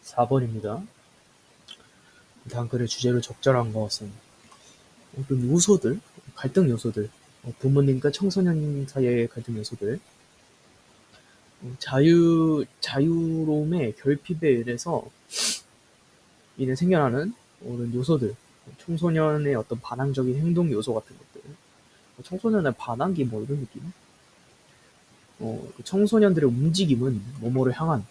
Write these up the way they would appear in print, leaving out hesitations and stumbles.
4번입니다. 다음 글의 주제로 적절한 것은 어떤 요소들, 갈등 요소들, 부모님과 청소년 사이의 갈등 요소들, 자유로움의 결핍에 인해 생겨나는 어떤 요소들, 청소년의 어떤 반항적인 행동 요소 같은 것들, 청소년의 반항기 뭐 이런 느낌? 청소년들의 움직임은 뭐뭐를 향한,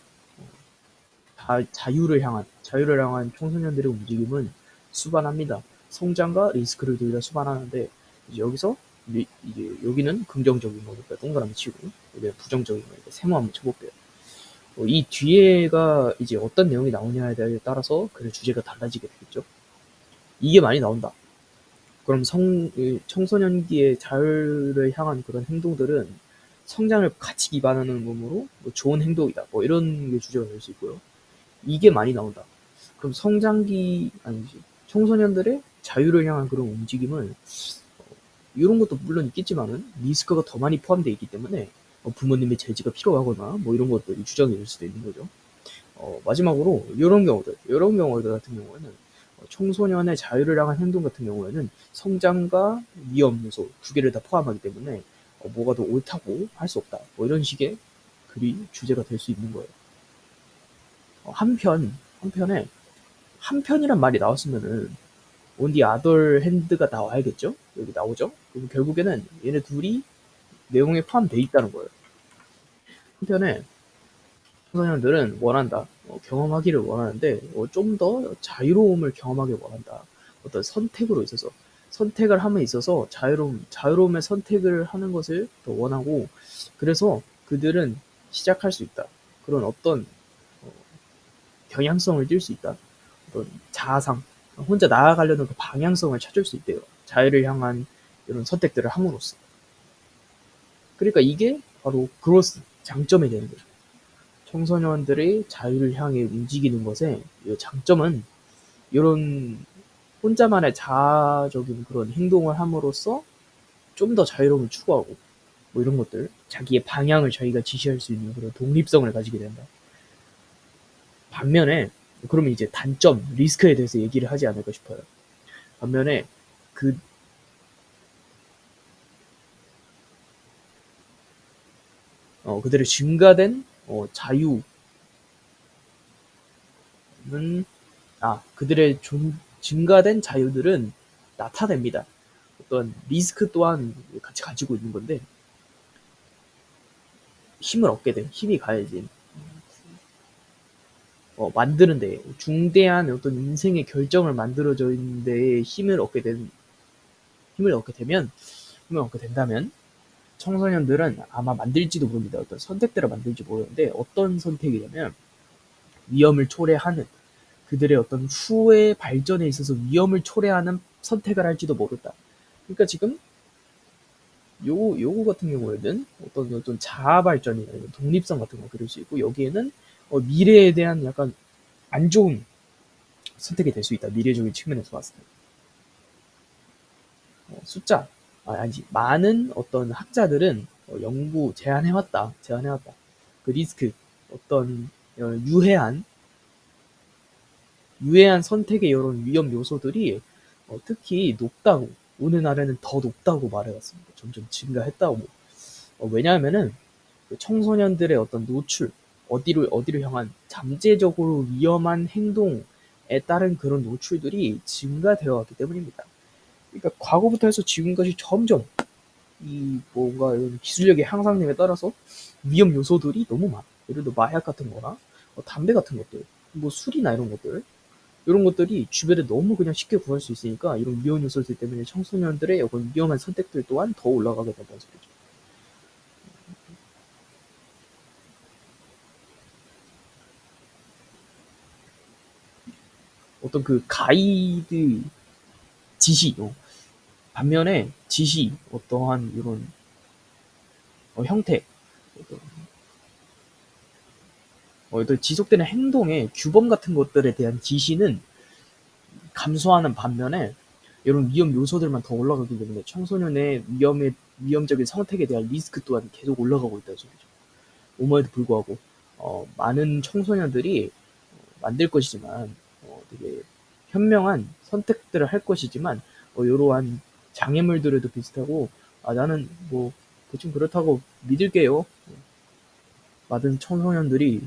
자유를 향한 청소년들의 움직임은 수반합니다. 성장과 리스크를 둘 다 수반하는데, 이제 여기서, 이제 여기는 긍정적인 거니까 동그라미 치고, 여기는 부정적인 거니까 세모 한번 쳐볼게요. 이 뒤에가 이제 어떤 내용이 나오냐에 따라서 그 주제가 달라지게 되겠죠. 이게 많이 나온다. 그럼 청소년기의 자유를 향한 그런 행동들은 성장을 같이 기반하는 몸으로 뭐 좋은 행동이다. 뭐 이런 게 주제가 될 수 있고요. 이게 많이 나온다. 그럼 청소년들의 자유를 향한 그런 움직임은 이런 것도 물론 있겠지만은 리스크가 더 많이 포함되어 있기 때문에 부모님의 제지가 필요하거나 뭐 이런 것들이 주장이 될 수도 있는 거죠. 마지막으로 이런 경우들 같은 경우에는 청소년의 자유를 향한 행동 같은 경우에는 성장과 위험 요소 두 개를 다 포함하기 때문에 뭐가 더 옳다고 할 수 없다. 뭐 이런 식의 글이 주제가 될 수 있는 거예요. 한편에 한편이란 말이 나왔으면은 온디 아덜 핸드가 나와야겠죠? 여기 나오죠? 그럼 결국에는 얘네 둘이 내용에 포함되어 있다는 거예요. 한편에 청소년들은 원한다. 경험하기를 원하는데 좀 더 자유로움을 경험하길 원한다. 어떤 선택으로 있어서 선택을 함에 있어서 자유로움의 선택을 하는 것을 더 원하고 그래서 그들은 시작할 수 있다. 그런 어떤 어, 경향성을 띌 수 있다. 어떤 자아상 혼자 나아가려는 그 방향성을 찾을 수 있대요. 자유를 향한 이런 선택들을 함으로써. 그러니까 이게 바로 그로스 장점이 되는 거죠. 청소년들의 자유를 향해 움직이는 것의 장점은 이런 혼자만의 자아적인 그런 행동을 함으로써 좀 더 자유로움을 추구하고 뭐 이런 것들 자기의 방향을 자기가 지시할 수 있는 그런 독립성을 가지게 된다. 반면에 그러면 이제 단점, 리스크에 대해서 얘기를 하지 않을까 싶어요. 반면에 그 그들의 증가된 자유는 그들의 증가된 자유들은 나타냅니다. 어떤 리스크 또한 같이 가지고 있는 건데 힘을 얻게 돼. 힘이 가야지. 만드는데 중대한 어떤 인생의 결정을 만들어져 있는데 힘을 얻게 되면 힘을 얻게 된다면 청소년들은 아마 만들지도 모릅니다. 어떤 선택들을 만들지 모르는데 어떤 선택이냐면 위험을 초래하는 그들의 어떤 후의 발전에 있어서 위험을 초래하는 선택을 할지도 모른다. 그러니까 지금 요거 같은 경우에는 어떤 자아 발전이나 독립성 같은 거 그릴 수 있고 여기에는 미래에 대한 약간 안 좋은 선택이 될 수 있다. 미래적인 측면에서 봤을 때. 숫자 아니지 많은 어떤 학자들은 연구 제안해왔다. 그 리스크 어떤 유해한 선택의 이런 위험 요소들이 특히 높다고 오늘날에는 더 높다고 말해왔습니다. 점점 증가했다고. 왜냐하면은 그 청소년들의 어떤 노출 어디를 향한 잠재적으로 위험한 행동에 따른 그런 노출들이 증가되어 왔기 때문입니다. 그러니까 과거부터 해서 지금까지 점점 이 뭔가 이런 기술력의 향상됨에 따라서 위험 요소들이 너무 많아. 예를 들어 마약 같은 거나 담배 같은 것들, 뭐 술이나 이런 것들 이런 것들이 주변에 너무 그냥 쉽게 구할 수 있으니까 이런 위험 요소들 때문에 청소년들의 어떤 위험한 선택들 또한 더 올라가게 된다는 소리죠. 어떤 그 가이드 지시, 반면에 지시, 어떠한 이런 형태, 어떤 지속되는 행동의 규범 같은 것들에 대한 지시는 감소하는 반면에 이런 위험 요소들만 더 올라가기 때문에 청소년의 위험적인 선택에 대한 리스크 또한 계속 올라가고 있다는 소리죠. 오모에도 불구하고 많은 만들 것이지만 되게 현명한 선택들을 할 것이지만 이러한 장애물들에도 비슷하고 나는 뭐 대충 그렇다고 믿을게요. 많은 청소년들이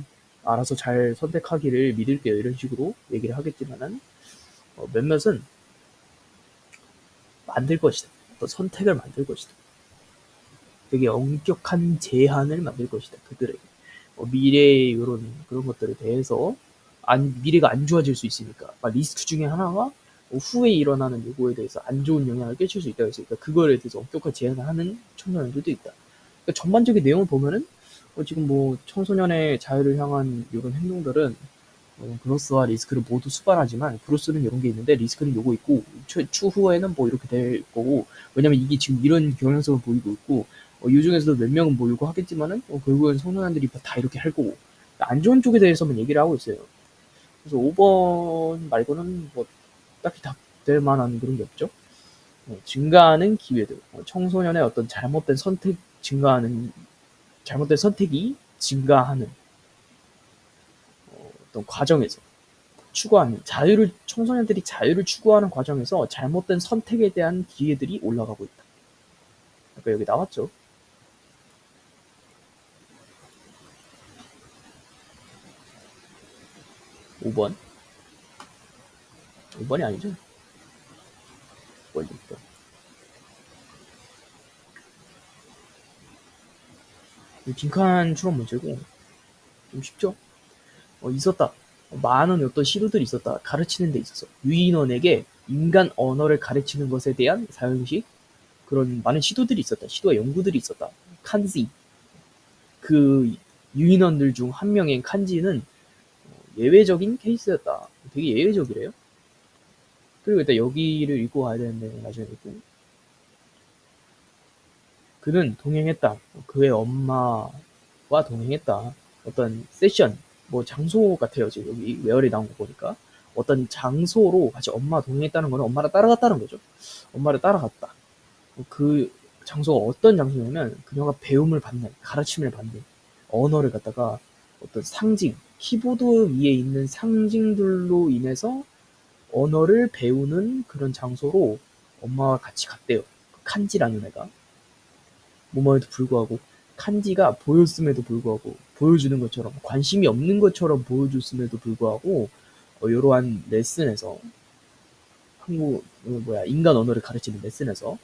알아서 잘 선택하기를 믿을게요. 이런 식으로 얘기를 하겠지만은 몇몇은 만들 것이다. 어떤 선택을 만들 것이다. 되게 엄격한 제한을 만들 것이다. 그들에게. 미래의 이런 그런 것들에 대해서 미래가 안 좋아질 수 있으니까 리스크 중에 하나가 후에 일어나는 요거에 대해서 안 좋은 영향을 끼칠 수 있다고 했으니까 그거에 대해서 엄격한 제한을 하는 청소년들도 있다. 그러니까 전반적인 내용을 보면은 지금 뭐 청소년의 자유를 향한 이런 행동들은 그로스와 리스크를 모두 수반하지만 그로스는 이런 게 있는데 리스크는 요거 있고 추후에는 뭐 이렇게 될 거고 왜냐면 이게 지금 이런 경향성을 보이고 있고 이 중에서도 몇 명은 모이고 하겠지만은 결국엔 청소년들이 다 이렇게 할 거고 안 좋은 쪽에 대해서만 얘기를 하고 있어요. 그래서 5번 말고는 뭐 딱히 답될 만한 그런 게 없죠. 증가하는 기회들, 청소년의 어떤 잘못된 선택이 증가하는 어떤 과정에서 추구하는 청소년들이 자유를 추구하는 과정에서 잘못된 선택에 대한 기회들이 올라가고 있다. 아까 여기 나왔죠. 5번. 5번이 아니죠. 5번, 6번. 빈칸 추론 문제고 좀 쉽죠? 있었다. 많은 어떤 시도들이 있었다. 가르치는 데 있어서 유인원에게 인간 언어를 가르치는 것에 대한 사용식 그런 많은 시도들이 있었다. 시도와 연구들이 있었다. 칸지 그 유인원들 중 한 명인 칸지는 예외적인 케이스였다. 되게 예외적이래요. 그리고 일단 여기를 읽고 가야 되는데 나중에 읽고 그는 동행했다. 그의 엄마와 동행했다. 어떤 세션, 뭐 장소 같아요. 지금 여기 웨어리 나온 거 보니까 어떤 장소로 같이 엄마 동행했다는 거는 엄마를 따라갔다는 거죠. 엄마를 따라갔다. 그 장소가 어떤 장소냐면 그녀가 배움을 받는, 가르침을 받는 언어를 갖다가 어떤 상징, 키보드 위에 있는 상징들로 인해서 언어를 배우는 그런 장소로 엄마와 같이 갔대요. 칸지라는 애가. 뭐뭐에도 불구하고 칸지가 보였음에도 불구하고 보여주는 것처럼 관심이 없는 것처럼 보여줬음에도 불구하고 이러한 레슨에서 인간 언어를 가르치는 레슨에서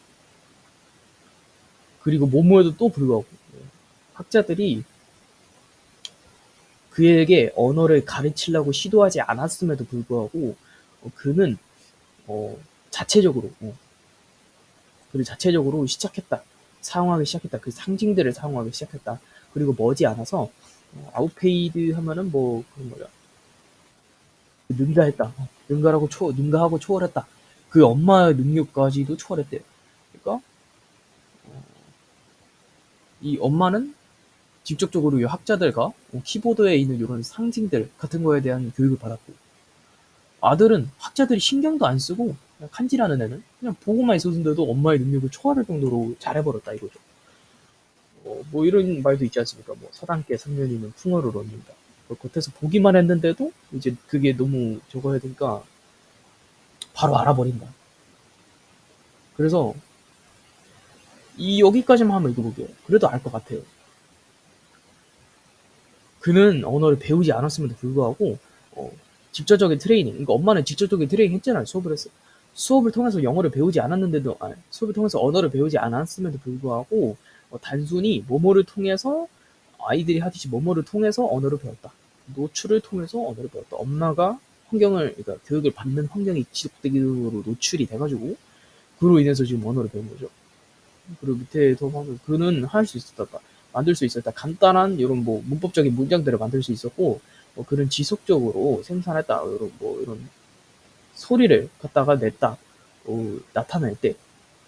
그리고 뭐뭐에도 또 불구하고 학자들이 그에게 언어를 가르치려고 시도하지 않았음에도 불구하고 그는 자체적으로 그를 자체적으로 사용하기 시작했다. 그 상징들을 사용하기 시작했다. 그리고 머지않아서 아웃페이드 하면은 뭐 그런 거죠. 능가했다. 능가하고 초월했다. 그 엄마의 능력까지도 초월했대요. 그러니까 이 엄마는 직접적으로 이 학자들과 키보드에 있는 이런 상징들 같은 거에 대한 교육을 받았고 아들은 학자들이 신경도 안 쓰고 그냥 칸지라는 애는 그냥 보고만 있었는데도 엄마의 능력을 초월할 정도로 잘해버렸다 이거죠. 뭐 이런 말도 있지 않습니까? 뭐 서당계 3년이면 풍어를 얻는다. 겉에서 보기만 했는데도 이제 그게 너무 저거 해야 되니까 바로 알아버린다. 그래서 이 여기까지만 한번 읽어볼게요. 그래도 알 것 같아요. 그는 언어를 배우지 않았음에도 불구하고 직접적인 트레이닝, 그러니까 엄마는 직접적인 트레이닝 했잖아요. 수업을 했어. 수업을 통해서 영어를 배우지 않았는데도, 수업을 통해서 언어를 배우지 않았음에도 불구하고 단순히 뭐뭐를 통해서 아이들이 하듯이 뭐뭐를 통해서 언어를 배웠다. 노출을 통해서 언어를 배웠다. 엄마가 그러니까 교육을 받는 환경이 지속되기로 노출이 돼가지고 그로 인해서 지금 언어를 배운 거죠. 그리고 밑에도 보면 그는 할 수 있었다. 만들 수 있었다. 간단한 이런 뭐 문법적인 문장들을 만들 수 있었고 그는 지속적으로 생산했다. 이런 소리를 갖다가 냈다. 나타낼 때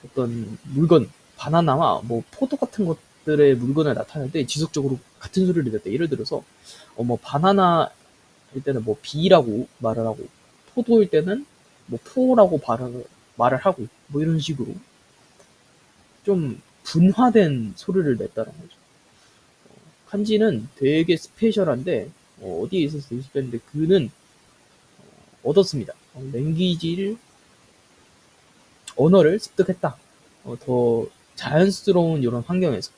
어떤 물건 바나나와 뭐 포도 같은 것들의 물건을 나타낼 때 지속적으로 같은 소리를 냈다. 예를 들어서 뭐 바나나일 때는 뭐 비라고 말을 하고 포도일 때는 뭐 포라고 말을 하고 뭐 이런 식으로 좀 분화된 소리를 냈다는 거죠. 칸지는 되게 스페셜한데 어디에 있었는데 그는 얻었습니다. 언어를 습득했다. 더 자연스러운 이런 환경에서.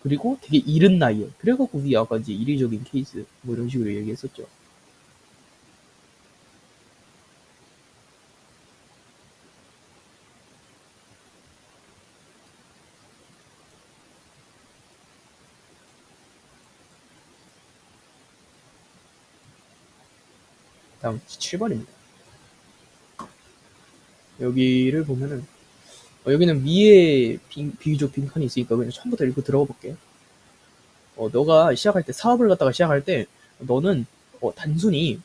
그리고 되게 이른 나이에. 그래갖고 우리 아까 이제 이례적인 케이스 뭐 이런 식으로 얘기했었죠. 다음 7번입니다. 여기를 보면은 여기는 위에 비교적 빈칸이 있으니까 그냥 처음부터 읽고 들어가 볼게. 너가 시작할 때 사업을 갖다가 시작할 때 너는 단순히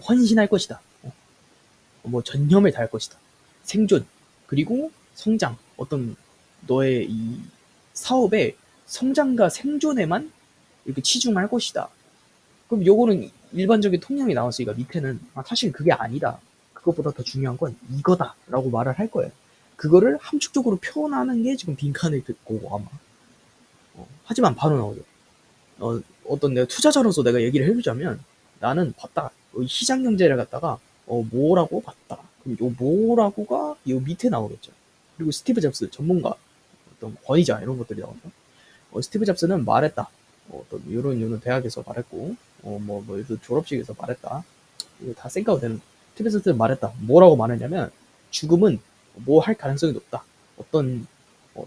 헌신할 것이다. 뭐 전념을 다할 것이다. 생존 그리고 성장 어떤 너의 이 사업의 성장과 생존에만 이렇게 치중할 것이다. 그럼 요거는 일반적인 통념이 나왔으니까 밑에는 사실 그게 아니다. 그것보다 더 중요한 건 이거다라고 말을 할 거예요. 그거를 함축적으로 표현하는 게 지금 빈칸을 듣고 아마. 하지만 바로 나오죠. 어떤 내가 투자자로서 내가 얘기를 해보자면 나는 봤다. 시장 경제를 갖다가 뭐라고 봤다. 그럼 요 뭐라고가 요 밑에 나오겠죠. 그리고 스티브 잡스 전문가 어떤 권위자 이런 것들이 나오죠. 스티브 잡스는 말했다. 어떤 요런 대학에서 말했고 뭐 졸업식에서 말했다. 이거 다 생각도 되는. 스티브 잡스는 말했다. 뭐라고 말했냐면 죽음은 뭐 할 가능성이 높다. 어떤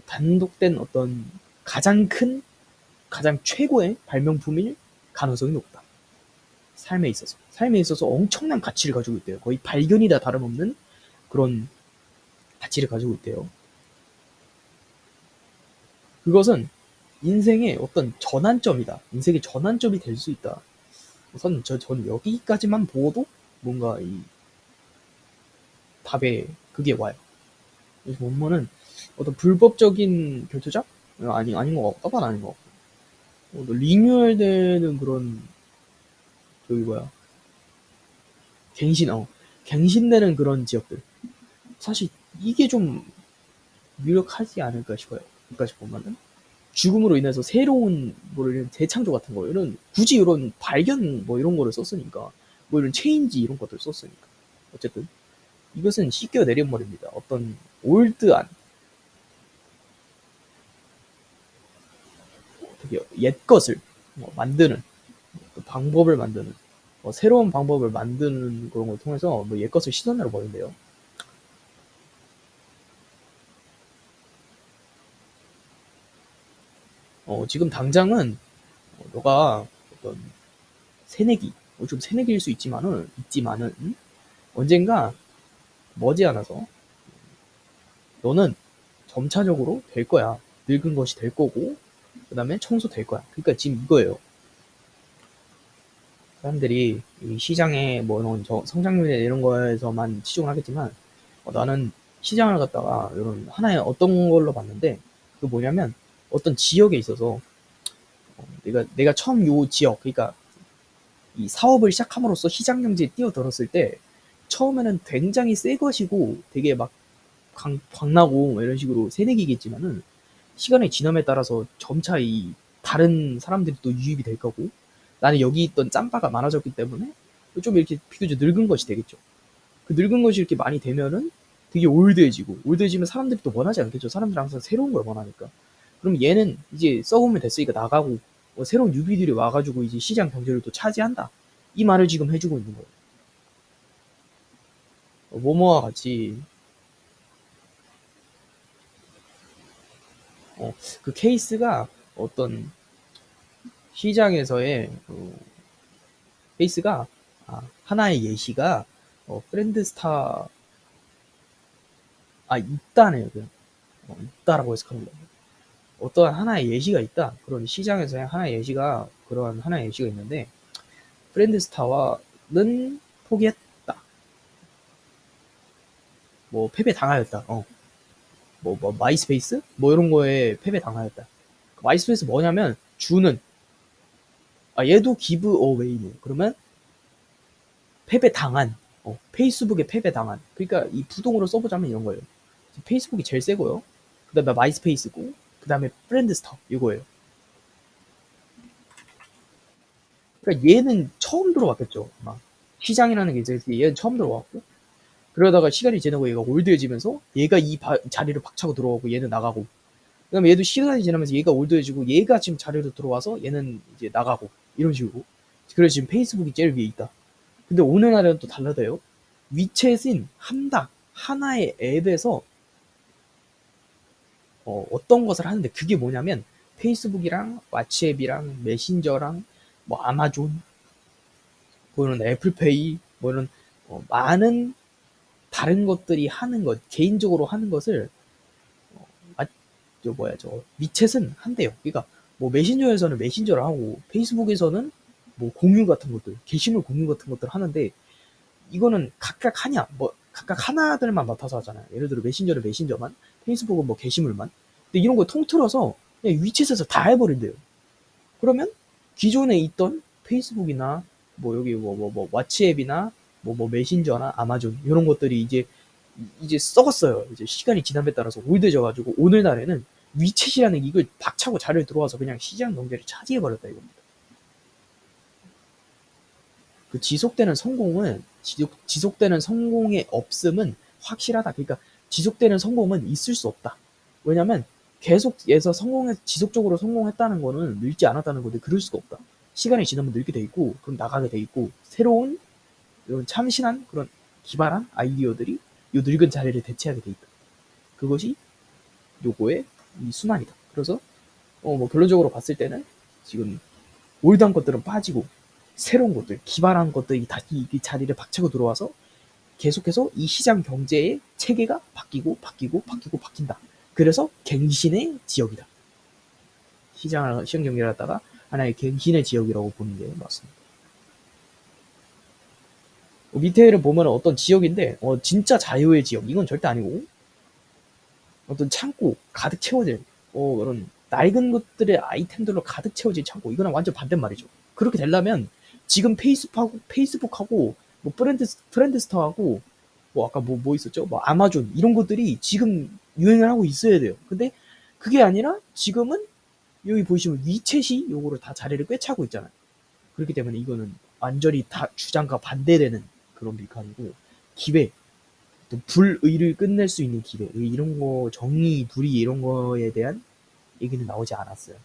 단독된 어떤 가장 큰 가장 최고의 발명품일 가능성이 높다. 삶에 있어서 엄청난 가치를 가지고 있대요. 거의 발견이다 다름없는 그런 가치를 가지고 있대요. 그것은 인생의 어떤 전환점이다. 인생의 전환점이 될 수 있다. 우선 저는 여기까지만 보고도 뭔가 이 답에 그게 와요. 그래서 원문은 어떤 불법적인 결투작? 아닌 것 같고, 떡은 아닌 것 같고. 리뉴얼되는 그런, 저기 뭐야, 갱신, 갱신되는 그런 지역들. 사실 이게 좀 유력하지 않을까 싶어요. 여기까지 보면은. 죽음으로 인해서 새로운 뭐 이런 재창조 같은 거 이런 굳이 이런 발견 뭐 이런 거를 썼으니까 뭐 이런 체인지 이런 것들 썼으니까 어쨌든 이것은 씻겨 내린 말입니다. 어떤 올드한 되게 옛 것을 만드는 방법을 만드는 새로운 방법을 만드는 그런 걸 통해서 뭐 옛 것을 씻어내려 버린대요. 지금 당장은 너가 어떤 새내기 좀 새내기일 수 있지만은 언젠가 머지않아서 너는 점차적으로 될 거야. 늙은 것이 될 거고, 그 다음에 청소될 거야. 그러니까 지금 이거예요. 사람들이 이 시장에 뭐 이런 성장률이나 이런 거에서만 치중을 하겠지만, 나는 시장을 갖다가 이런 하나의 어떤 걸로 봤는데, 그 뭐냐면 어떤 지역에 있어서 내가 처음 요 지역, 그러니까 이 사업을 시작함으로써 시장 경제에 뛰어들었을 때 처음에는 굉장히 새 것이고 되게 막 광나고 이런 식으로 새내기겠지만은 시간의 지남에 따라서 점차 이 다른 사람들이 또 유입이 될 거고 나는 여기 있던 짬바가 많아졌기 때문에 좀 이렇게 비교적 늙은 것이 되겠죠. 그 늙은 것이 이렇게 많이 되면은 되게 올드해지면 사람들이 또 원하지 않겠죠. 사람들은 항상 새로운 걸 원하니까. 그럼 얘는 이제 썩으면 됐으니까 나가고 새로운 유비들이 와가지고 이제 시장 경제를 또 차지한다. 이 말을 지금 해주고 있는 거예요. 뭐뭐와 같이 그 케이스가 어떤 시장에서의 케이스가 하나의 예시가 프렌드스타 있다네요. 그냥 있다라고 해석합니다. 어떠한 하나의 예시가 있다. 그런 시장에서의 하나의 예시가 그런 하나의 예시가 있는데 프렌드스타와는 포기했다. 뭐 패배 당하였다. 뭐 마이스페이스 뭐 이런 거에 패배 당하였다. 마이스페이스 뭐냐면 주는 얘도 기브 어웨이네. 그러면 패배 당한 페이스북에 패배 당한 그러니까 이 부동으로 써보자면 이런 거예요. 페이스북이 제일 세고요. 그 다음에 마이스페이스고 그 다음에 프렌드스타 이거예요. 그러니까 얘는 처음 들어왔겠죠. 막 시장이라는 게 이제 얘는 처음 들어왔고 그러다가 시간이 지나고 얘가 올드해지면서 얘가 이 자리를 박차고 들어오고 얘는 나가고 그다음에 얘도 시간이 지나면서 얘가 올드해지고 얘가 지금 자리로 들어와서 얘는 이제 나가고 이런 식으로. 그래서 지금 페이스북이 제일 위에 있다. 근데 오늘날은 또 달라져요. 위챗인 한닥 하나의 앱에서 어떤 것을 하는데 그게 뭐냐면 페이스북이랑 왓츠앱이랑 메신저랑 뭐 아마존 뭐는 애플페이 뭐 이런 많은 다른 것들이 하는 것 개인적으로 하는 것을 저 위챗은 한대요. 그러니까 뭐 메신저에서는 메신저를 하고 페이스북에서는 뭐 공유 같은 것들 게시물 공유 같은 것들 하는데 이거는 각각 하냐 뭐 각각 하나들만 맡아서 하잖아요. 예를 들어 메신저는 메신저만 페이스북은 뭐 게시물만 근데 이런 거 통틀어서 그냥 위챗에서 다 해버린대요. 그러면 기존에 있던 페이스북이나 뭐 여기 뭐 왓츠앱이나 뭐 메신저나 아마존 이런 것들이 이제 썩었어요. 이제 시간이 지남에 따라서 올드해져가지고 오늘날에는 위챗이라는 이걸 박차고 자리에 들어와서 그냥 시장 경제를 차지해버렸다 이겁니다. 그 지속되는 성공의 없음은 확실하다. 그러니까 지속되는 성공은 있을 수 없다. 왜냐면 계속해서 지속적으로 성공했다는 거는 늙지 않았다는 건데 그럴 수가 없다. 시간이 지나면 늙게 돼 있고 그럼 나가게 돼 있고 새로운 이런 참신한 그런 기발한 아이디어들이 이 늙은 자리를 대체하게 돼 있다. 그것이 요거의 이 순환이다. 그래서 뭐 결론적으로 봤을 때는 지금 올드한 것들은 빠지고 새로운 것들, 기발한 것들이 다시 이 자리를 박차고 들어와서 계속해서 이 시장 경제의 체계가 바뀐다. 그래서 갱신의 지역이다. 시장 경제를 갖다가 하나의 갱신의 지역이라고 보는 게 맞습니다. 밑에를 보면 어떤 지역인데 진짜 자유의 지역 이건 절대 아니고 어떤 창고 가득 채워질 그런 낡은 것들의 아이템들로 가득 채워진 창고 이거는 완전 반대말이죠. 그렇게 되려면 지금 페이스북하고 뭐 프렌드스타하고 뭐 아까 뭐 있었죠? 뭐 아마존 이런 것들이 지금 유행을 하고 있어야 돼요. 근데 그게 아니라 지금은 여기 보시면 위챗이 요거를 다 자리를 꿰차고 있잖아요. 그렇기 때문에 이거는 완전히 다 주장과 반대되는 그런 비판이고 기회 불의를 끝낼 수 있는 기회 이런 거 정의 불의 이런 거에 대한 얘기는 나오지 않았어요.